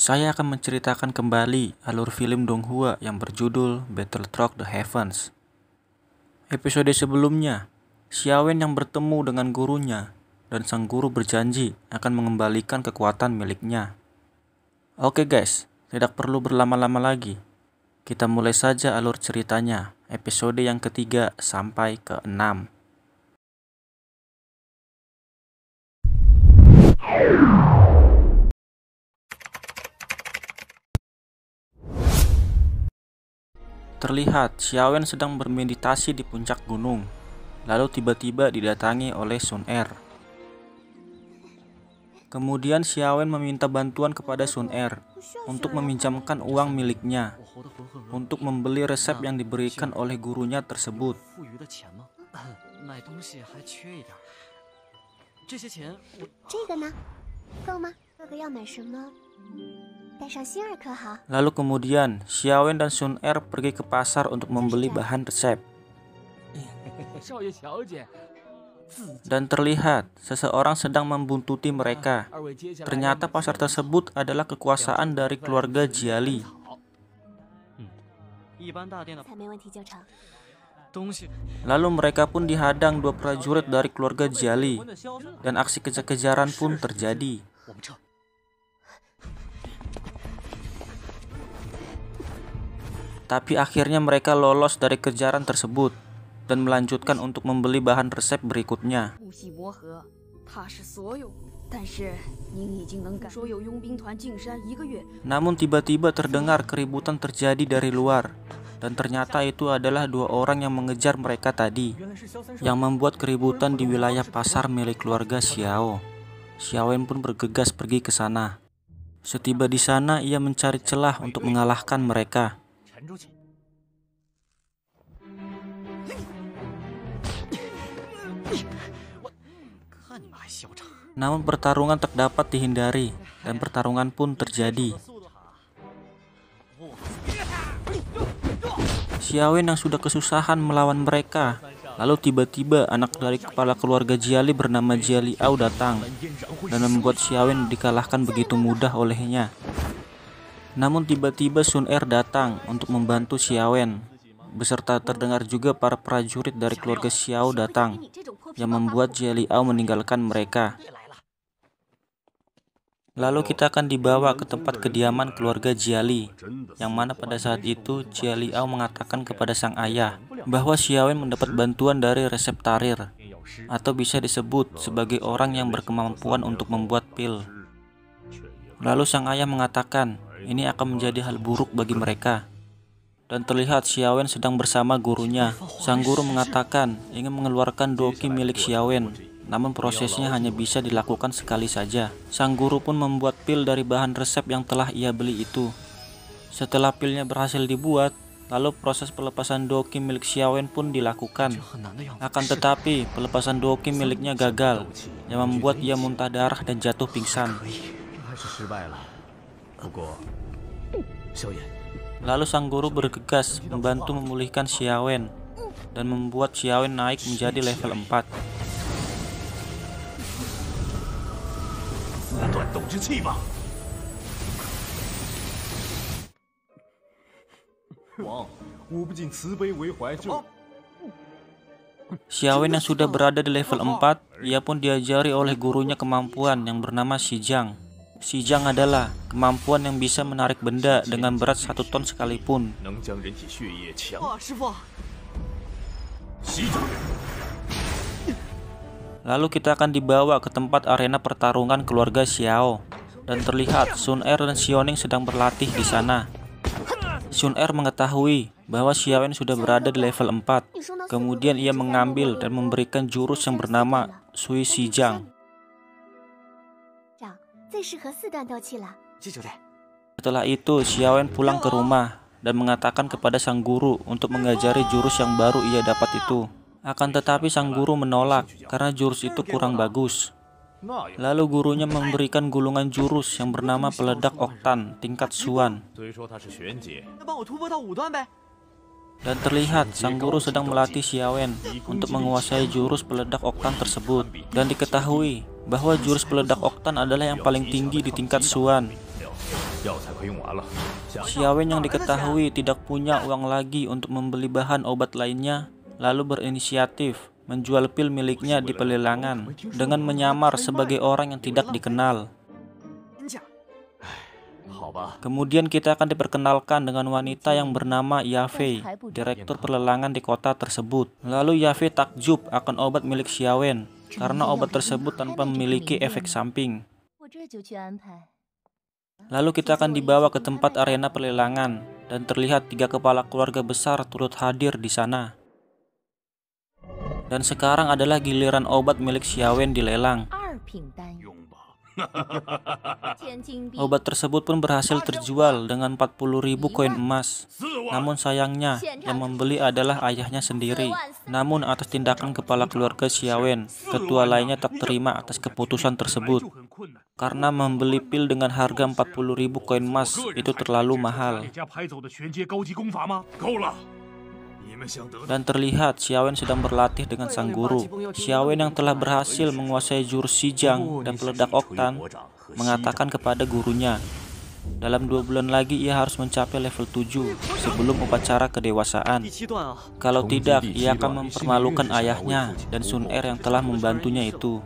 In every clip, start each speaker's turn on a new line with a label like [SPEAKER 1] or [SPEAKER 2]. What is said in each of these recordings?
[SPEAKER 1] Saya akan menceritakan kembali alur film Donghua yang berjudul Battletrack the Heavens. Episode sebelumnya, Xiaowen yang bertemu dengan gurunya dan sang guru berjanji akan mengembalikan kekuatan miliknya. Oke guys, tidak perlu berlama-lama lagi. Kita mulai saja alur ceritanya, episode yang ketiga sampai ke-6. Terlihat Xiaowen sedang bermeditasi di puncak gunung, lalu tiba-tiba didatangi oleh Sun Er. Kemudian Xiaowen meminta bantuan kepada Sun Er untuk meminjamkan uang miliknya untuk membeli resep yang diberikan oleh gurunya tersebut. Lalu kemudian Xiaowen dan Sun Er pergi ke pasar untuk membeli bahan resep. Dan terlihat seseorang sedang membuntuti mereka. Ternyata pasar tersebut adalah kekuasaan dari keluarga Jiali. Lalu mereka pun dihadang dua prajurit dari keluarga Jiali, dan aksi kejar-kejaran pun terjadi. Tapi akhirnya mereka lolos dari kejaran tersebut dan melanjutkan untuk membeli bahan resep berikutnya. Namun tiba-tiba terdengar keributan terjadi dari luar, dan ternyata itu adalah dua orang yang mengejar mereka tadi, yang membuat keributan di wilayah pasar milik keluarga Xiao. Xiaowen pun bergegas pergi ke sana. Setiba di sana, ia mencari celah untuk mengalahkan mereka. Namun pertarungan tak dapat dihindari dan pertarungan pun terjadi. Xiaowen yang sudah kesusahan melawan mereka, lalu tiba-tiba anak dari kepala keluarga Jiali bernama Jiali Ao datang dan membuat Xiaowen dikalahkan begitu mudah olehnya. Namun tiba-tiba Sun Er datang untuk membantu Xiaowen, beserta terdengar juga para prajurit dari keluarga Xiao datang, yang membuat Jiali Ao meninggalkan mereka. Lalu kita akan dibawa ke tempat kediaman keluarga Jiali, yang mana pada saat itu Jiali Ao mengatakan kepada sang ayah bahwa Xiaowen mendapat bantuan dari resep tarir, atau bisa disebut sebagai orang yang berkemampuan untuk membuat pil. Lalu sang ayah mengatakan ini akan menjadi hal buruk bagi mereka. Dan terlihat Xiaowen sedang bersama gurunya. Sang guru mengatakan ingin mengeluarkan doki milik Xiaowen, namun prosesnya hanya bisa dilakukan sekali saja. Sang guru pun membuat pil dari bahan resep yang telah ia beli itu. Setelah pilnya berhasil dibuat, lalu proses pelepasan doki milik Xiaowen pun dilakukan. Akan tetapi pelepasan doki miliknya gagal, yang membuat ia muntah darah dan jatuh pingsan. Lalu sang guru bergegas membantu memulihkan Xiaowen dan membuat Xiaowen naik menjadi level 4. Xiaowen yang sudah berada di level 4, ia pun diajari oleh gurunya kemampuan yang bernama Xijang. Xijang adalah kemampuan yang bisa menarik benda dengan berat 1 ton sekalipun. Lalu kita akan dibawa ke tempat arena pertarungan keluarga Xiao, dan terlihat Sun Er dan Xiaoning sedang berlatih di sana. Sun Er mengetahui bahwa Xiaowen sudah berada di level 4. Kemudian ia mengambil dan memberikan jurus yang bernama Sui Xijang. Setelah itu Xiaowen pulang ke rumah dan mengatakan kepada sang guru untuk mengajari jurus yang baru ia dapat itu. Akan tetapi sang guru menolak karena jurus itu kurang bagus. Lalu gurunya memberikan gulungan jurus yang bernama peledak oktan tingkat Xuan. Dan terlihat sang guru sedang melatih Xiaowen untuk menguasai jurus peledak oktan tersebut. Dan diketahui bahwa jurus peledak oktan adalah yang paling tinggi di tingkat Xuan. Xiaowen yang diketahui tidak punya uang lagi untuk membeli bahan obat lainnya, lalu berinisiatif menjual pil miliknya di pelelangan dengan menyamar sebagai orang yang tidak dikenal. Kemudian kita akan diperkenalkan dengan wanita yang bernama Yafei, direktur pelelangan di kota tersebut. Lalu Yafei takjub akan obat milik Xiaowen karena obat tersebut tanpa memiliki efek samping. Lalu kita akan dibawa ke tempat arena pelelangan dan terlihat 3 kepala keluarga besar turut hadir di sana. Dan sekarang adalah giliran obat milik Xiaowen dilelang. Obat tersebut pun berhasil terjual dengan 40.000 koin emas. Namun sayangnya, yang membeli adalah ayahnya sendiri. Namun atas tindakan kepala keluarga Xiaowen, ketua lainnya tak terima atas keputusan tersebut. Karena membeli pil dengan harga 40.000 koin emas itu terlalu mahal. Dan terlihat Xiaowen sedang berlatih dengan sang guru. Xiaowen yang telah berhasil menguasai jurus Xijang dan peledak oktan mengatakan kepada gurunya, dalam 2 bulan lagi ia harus mencapai level 7 sebelum upacara kedewasaan. Kalau tidak, ia akan mempermalukan ayahnya dan Sun Er yang telah membantunya itu.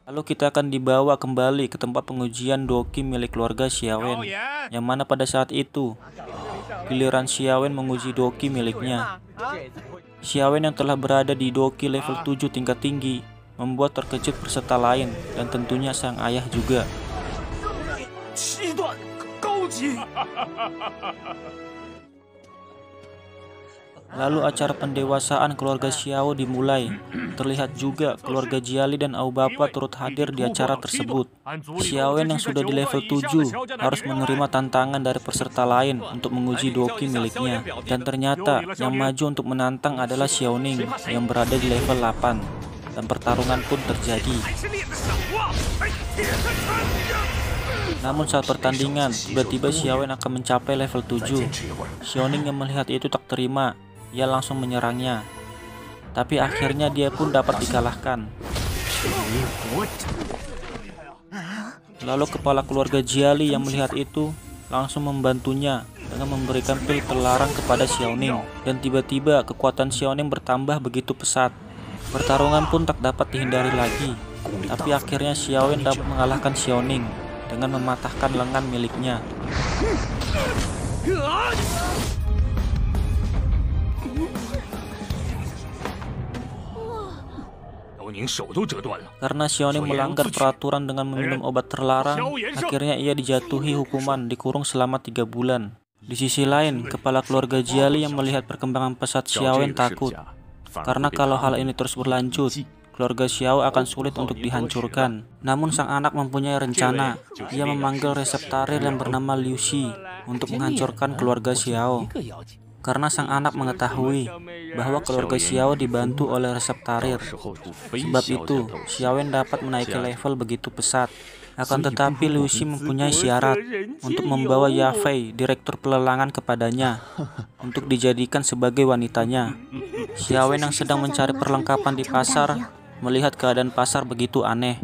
[SPEAKER 1] Lalu kita akan dibawa kembali ke tempat pengujian doki milik keluarga Xiaowen, yang mana pada saat itu giliran Xiaowen menguji doki miliknya. Xiaowen yang telah berada di doki level 7 tingkat tinggi membuat terkejut peserta lain dan tentunya sang ayah juga. Lalu acara pendewasaan keluarga Xiao dimulai. Terlihat juga keluarga Jiali dan Au Bapa turut hadir di acara tersebut. Xiaowen yang sudah di level 7 harus menerima tantangan dari peserta lain untuk menguji doki miliknya. Dan ternyata yang maju untuk menantang adalah Xiaoning yang berada di level 8. Dan pertarungan pun terjadi. Namun saat pertandingan, tiba-tiba Xiaowen akan mencapai level 7. Xiaoning yang melihat itu tak terima. Ia langsung menyerangnya, tapi akhirnya dia pun dapat dikalahkan. Lalu kepala keluarga Jiali yang melihat itu langsung membantunya dengan memberikan pil terlarang kepada Xiaoning. Dan tiba-tiba kekuatan Xiaoning bertambah begitu pesat. Pertarungan pun tak dapat dihindari lagi, tapi akhirnya Xiaowen dapat mengalahkan Xiaoning dengan mematahkan lengan miliknya. Karena Xiaoning melanggar peraturan dengan meminum obat terlarang, akhirnya ia dijatuhi hukuman dikurung selama 3 bulan. Di sisi lain, kepala keluarga Jiali yang melihat perkembangan pesat Xiaowen takut. Karena kalau hal ini terus berlanjut, keluarga Xiao akan sulit untuk dihancurkan. Namun sang anak mempunyai rencana. Ia memanggil reseptarir yang bernama Liu Xi untuk menghancurkan keluarga Xiao. Karena sang anak mengetahui bahwa keluarga Xiao dibantu oleh reseptarir. Sebab itu, Xiaowen dapat menaiki level begitu pesat. Akan tetapi Liu Xi mempunyai syarat untuk membawa Yafei, direktur pelelangan, kepadanya untuk dijadikan sebagai wanitanya. Xiaowen yang sedang mencari perlengkapan di pasar melihat keadaan pasar begitu aneh.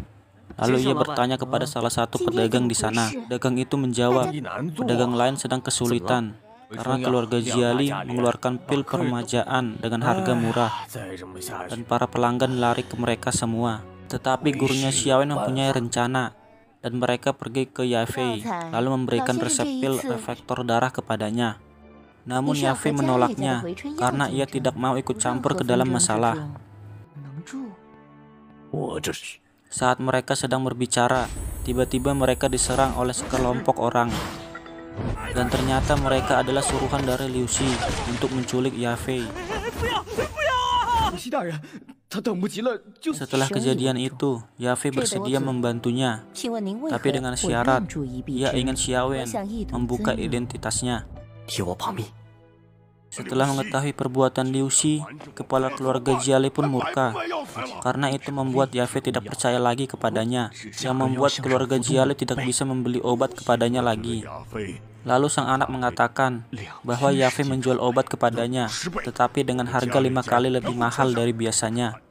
[SPEAKER 1] Lalu ia bertanya kepada salah satu pedagang di sana. Pedagang itu menjawab, pedagang lain sedang kesulitan karena keluarga Jiali mengeluarkan pil permajaan dengan harga murah dan para pelanggan lari ke mereka semua. Tetapi gurunya Xiaowen mempunyai rencana dan mereka pergi ke Yafei lalu memberikan resep pil efektor darah kepadanya. Namun Yafei menolaknya karena ia tidak mau ikut campur ke dalam masalah. Saat mereka sedang berbicara, tiba-tiba mereka diserang oleh sekelompok orang. Dan ternyata mereka adalah suruhan dari Liu Xi untuk menculik Yafei. Setelah kejadian itu, Yafei bersedia membantunya, tapi dengan syarat ia ingin Xiaowen membuka identitasnya. Setelah mengetahui perbuatan Liu Xi, kepala keluarga Jiali pun murka. Karena itu membuat Yafei tidak percaya lagi kepadanya, yang membuat keluarga Jiali tidak bisa membeli obat kepadanya lagi. Lalu sang anak mengatakan bahwa Yafei menjual obat kepadanya, tetapi dengan harga 5 kali lebih mahal dari biasanya.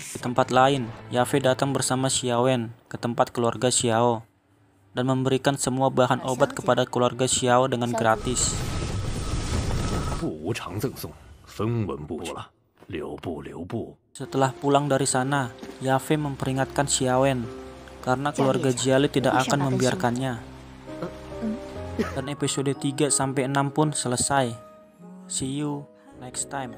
[SPEAKER 1] Di tempat lain, Yafei datang bersama Xiaowen ke tempat keluarga Xiao. dan memberikan semua bahan obat kepada keluarga Xiao dengan gratis. Setelah pulang dari sana, Yafei memperingatkan Xiaowen karena keluarga Jiali tidak akan membiarkannya. Dan episode 3-6 pun selesai. See you next time.